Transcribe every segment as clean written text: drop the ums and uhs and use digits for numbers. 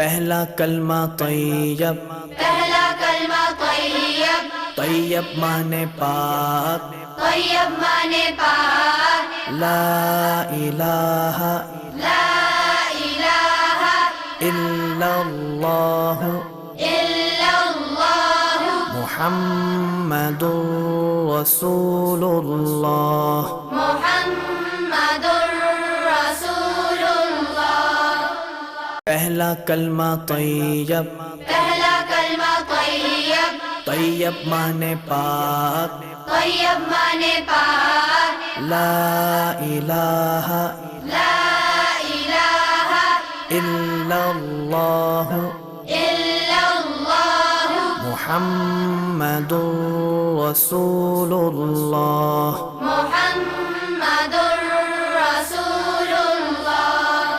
پہلا کلمہ طیب، پہلا کلمہ طیب، طیب مانے پاک، طیب مانے پاک، لا الہ لا الہ الا اللہ الا اللہ محمد رسول اللہ۔ محمد رسول اللہ۔ پہلا کلمہ طیب، پہلا کلمہ طیب، طیب مانے پاک، طیب مانے پاک، لا الہ لا الہ الا اللہ الا اللہ محمد رسول اللہ۔ محمد رسول اللہ۔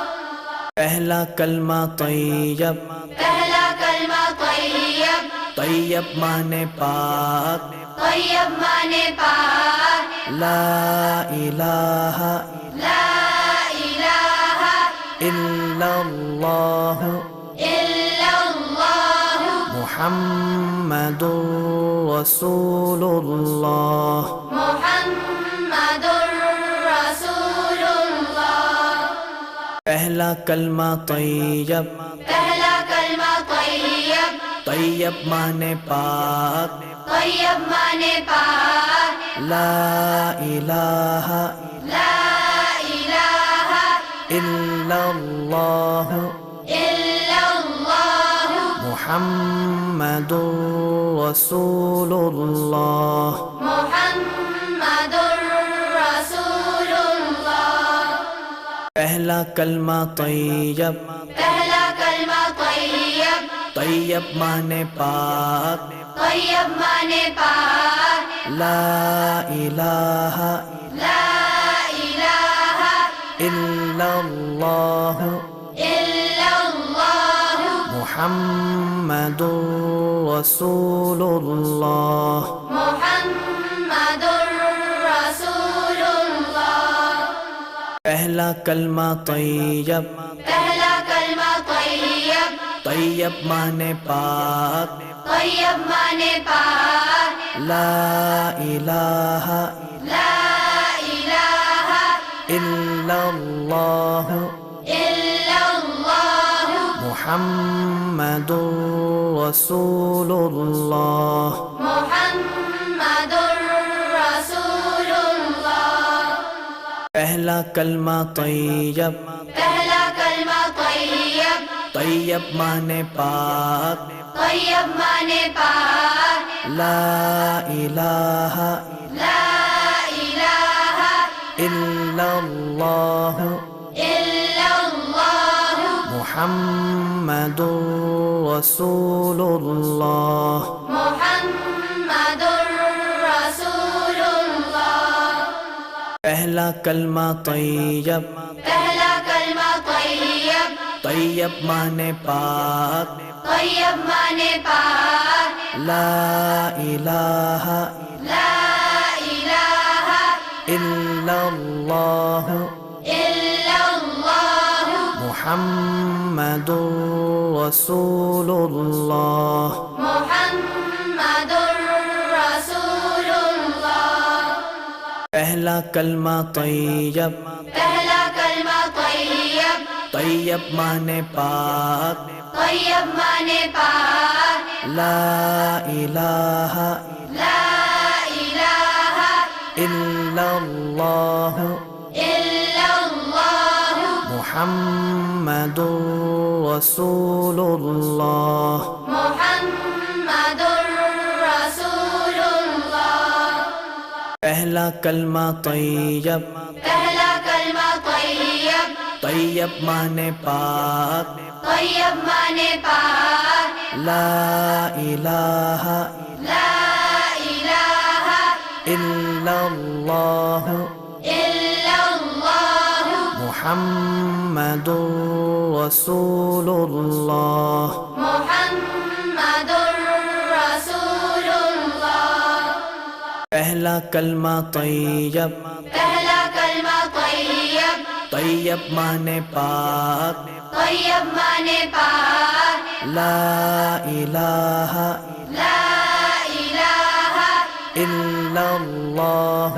پہلا کلمہ طیب، پہلا کلمہ طیب، طیب مانے پاک، طیب مانے پاک، لا الہ لا الہ الا اللہ الا اللہ محمد رسول اللہ۔ محمد رسول اللہ۔ پہلا کلمہ طیب، پہلا کلمہ طیب، طیب مانے پاک، طیب مانے پاک، لا الہ لا الہ الا اللہ الا اللہ محمد رسول اللہ۔ محمد رسول اللہ۔ پہلا کلمہ طیب، پہلا کلمہ طیب، طیب مانے پاک، طیب مانے پاک، لا الہ لا الہ الا اللہ الا اللہ محمد رسول اللہ۔ محمد رسول اللہ۔ پہلا کلمہ طیب، پہلا کلمہ طیب، طیب مانے پاک، طیب مانے پاک، لا الہ لا الہ الا اللہ الا اللہ محمد رسول اللہ۔ محمد رسول اللہ۔ پہلا کلمہ طیب، پہلا کلمہ طیب، طیب مانے پاک، طیب مانے پاک، لا الہ لا الہ الا اللہ الا اللہ محمد رسول اللہ۔ محمد رسول اللہ۔ پہلا کلمہ طیب، پہلا کلمہ طیب، طیب مانے پاک، طیب مانے پاک، لا الہ لا الہ الا اللہ الا اللہ محمد رسول اللہ۔ محمد رسول اللہ۔ پہلا کلمہ طیب، پہلا کلمہ طیب، طیب مانے پاک، طیب مانے پاک، لا الہ لا الہ الا اللہ الا اللہ محمد رسول اللہ۔ محمد رسول اللہ۔ پہلا کلمہ طیب، پہلا کلمہ طیب، طیب مانے پاک، طیب مانے پاک، لا الہ لا الہ الا اللہ الا اللہ محمد رسول اللہ۔ محمد رسول اللہ۔ پہلا کلمہ طیب، پہلا کلمہ طیب، طیب مانے پاک، طیب مانے پاک، لا إله لا إله إلا الله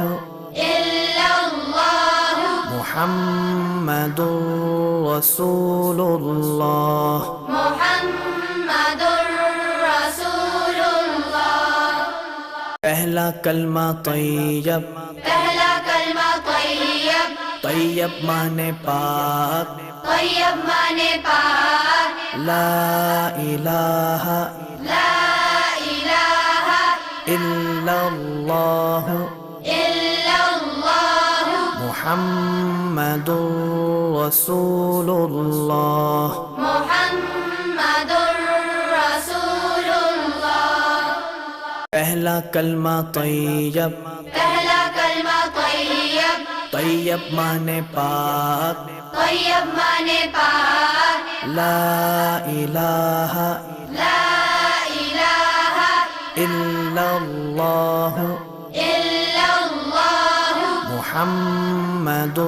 إلا الله محمد رسول الله محمد رسول الله پہلا کلمہ طیب پہلا کلمہ طیب طیب مانے پاک طیب مانے پاک لا الہ لا الہ الا اللہ الا اللہ محمد رسول اللہ محمد رسول اللہ پہلا کلمہ طیب پہلا کلمہ طیب طیب مانے پاک طیب مانے پاک لا الہ لا الہ الا اللہ الا اللہ محمد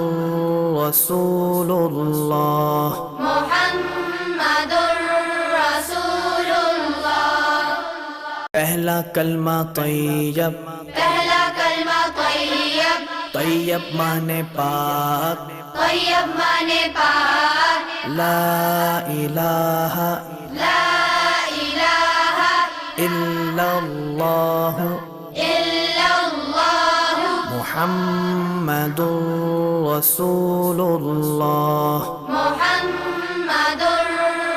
رسول اللہ محمد رسول اللہ پہلا کلمہ طیب پہلا کلمہ طیب طیب مانے پاک طیب مانے پاک لا الہ لا الہ الا اللہ الا اللہ محمد رسول اللہ محمد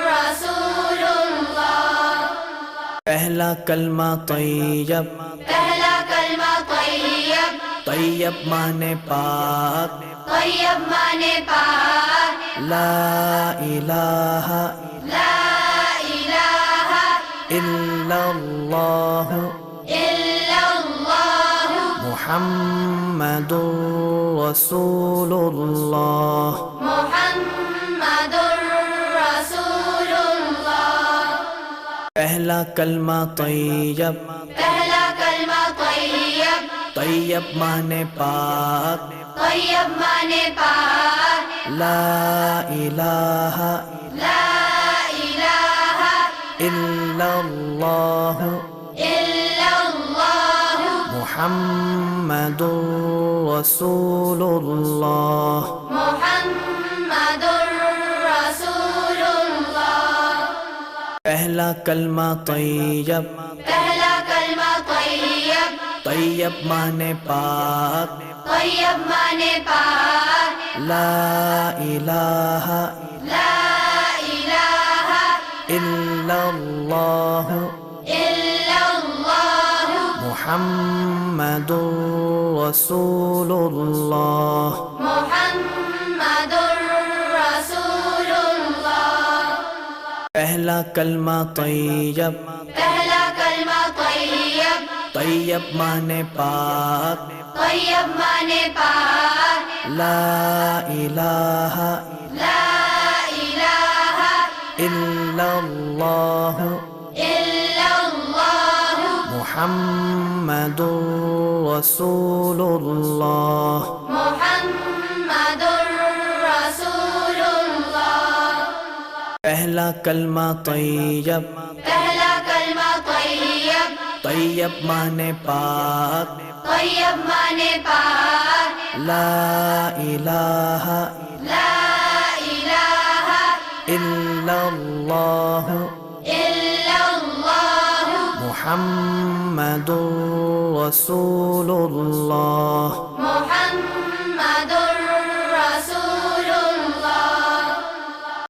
رسول اللہ پہلا کلمہ طیب پہلا کلمہ طیب طیب مانے پاک طیب مانے پاک لا الہ لا الہ الا اللہ الا اللہ محمد رسول اللہ محمد رسول اللہ پہلا کلمہ طیب پہلا کلمہ طیب طیب مانے پاک طیب مانے پاک لا الہ لا الہ الا اللہ الا اللہ محمد رسول اللہ محمد رسول اللہ پہلا کلمہ طیب پہلا کلمہ طیب طیب مانے پاک طیب مانے پاک لا الہ لا الہ الا اللہ الا اللہ محمد رسول اللہ محمد رسول اللہ پہلا کلمہ طیب پہلا کلمہ طیب طیب مانے پاک طیب مانے پاک لا الہ لا الہ الا اللہ الا اللہ محمد رسول اللہ محمد رسول اللہ پہلا کلمہ طیب پہلا کلمہ طیب طیب مانے پاک طیب مانے پاک لا الہ لا الہ الا اللہ الا اللہ محمد رسول اللہ محمد رسول